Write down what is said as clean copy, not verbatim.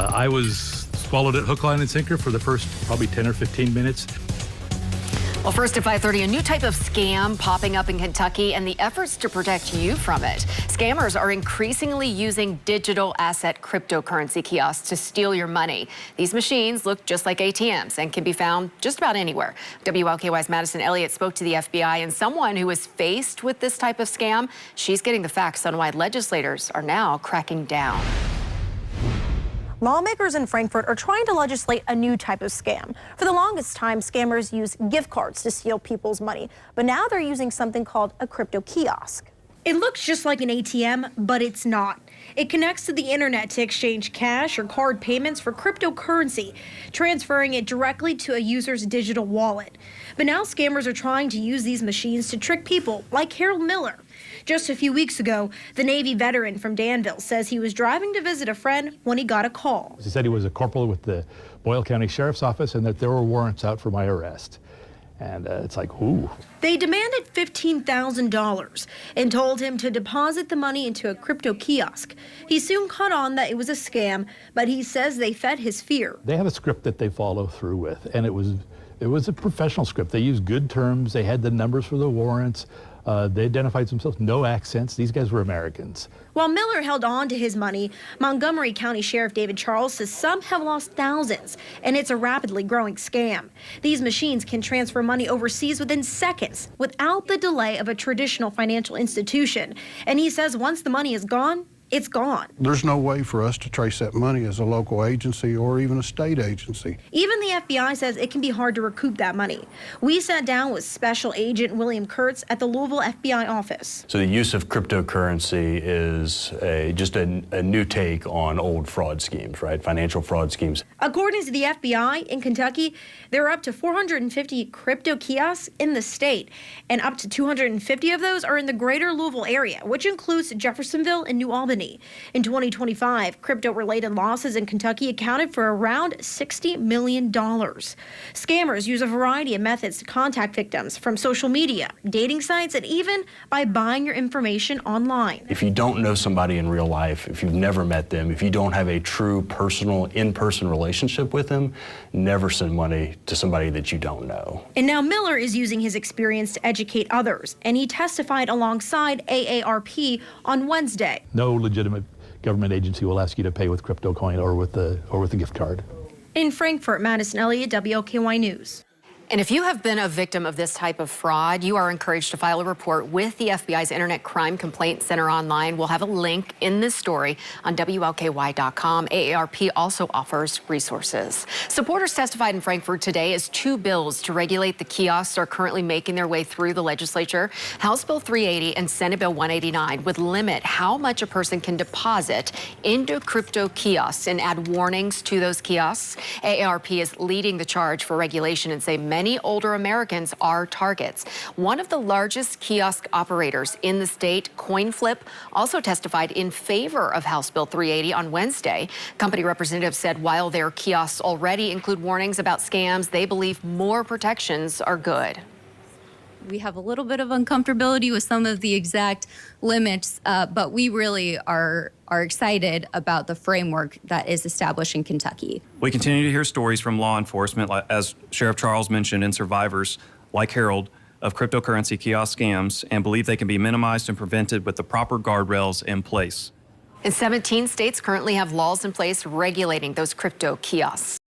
I was swallowed it hook, line, and sinker for the first probably 10 or 15 minutes. Well, first at 5:30, a new type of scam popping up in Kentucky and the efforts to protect you from it. Scammers are increasingly using digital asset cryptocurrency kiosks to steal your money. These machines look just like ATMs and can be found just about anywhere. WLKY's Madison Elliott spoke to the FBI and someone who is faced with this type of scam. She's getting the facts on why legislators are now cracking down. Lawmakers in Frankfort are trying to legislate a new type of scam. For the longest time, scammers used gift cards to steal people's money, but now they're using something called a crypto kiosk. It looks just like an ATM, but it's not. It connects to the internet to exchange cash or card payments for cryptocurrency, transferring it directly to a user's digital wallet. But now scammers are trying to use these machines to trick people like Harold Miller. Just a few weeks ago, the Navy veteran from Danville says he was driving to visit a friend when he got a call. He said he was a corporal with the Boyle County Sheriff's Office and that there were warrants out for my arrest. And it's like, ooh. They demanded $15,000 and told him to deposit the money into a crypto kiosk. He soon caught on that it was a scam, but he says they fed his fear. They have a script that they follow through with, and it was a professional script. They used good terms. They had the numbers for the warrants. They identified themselves, no accents. These guys were Americans. While Miller held on to his money, Montgomery County Sheriff David Charles says some have lost thousands, and it's a rapidly growing scam. These machines can transfer money overseas within seconds without the delay of a traditional financial institution. And he says once the money is gone, it's gone. There's no way for us to trace that money as a local agency or even a state agency. Even the FBI says it can be hard to recoup that money. We sat down with Special Agent William Kurtz at the Louisville FBI office. So the use of cryptocurrency is just a new take on old fraud schemes, right? Financial fraud schemes. According to the FBI in Kentucky, there are up to 450 crypto kiosks in the state, and up to 250 of those are in the greater Louisville area, which includes Jeffersonville and New Albany. In 2025, crypto-related losses in Kentucky accounted for around $60 million. Scammers use a variety of methods to contact victims, from social media, dating sites, and even by buying your information online. If you don't know somebody in real life, if you've never met them, if you don't have a true personal, in-person relationship with them, never send money to somebody that you don't know. And now Miller is using his experience to educate others, and he testified alongside AARP on Wednesday. No legitimate government agency will ask you to pay with crypto coin or with the gift card. In Frankfort, Madison Elliott, WLKY News. And if you have been a victim of this type of fraud, you are encouraged to file a report with the FBI's Internet Crime Complaint Center online. We'll have a link in this story on WLKY.com. AARP also offers resources. Supporters testified in Frankfort today as two bills to regulate the kiosks are currently making their way through the legislature. House Bill 380 and Senate Bill 189 would limit how much a person can deposit into crypto kiosks and add warnings to those kiosks. AARP is leading the charge for regulation and say many older Americans are targets. One of the largest kiosk operators in the state, CoinFlip, also testified in favor of House Bill 380 on Wednesday. Company representatives said while their kiosks already include warnings about scams, they believe more protections are good. We have a little bit of uncomfortability with some of the exact limits, but we really are excited about the framework that is established in Kentucky. We continue to hear stories from law enforcement, as Sheriff Charles mentioned, and survivors like Harold of cryptocurrency kiosk scams, and believe they can be minimized and prevented with the proper guardrails in place. And 17 states currently have laws in place regulating those crypto kiosks.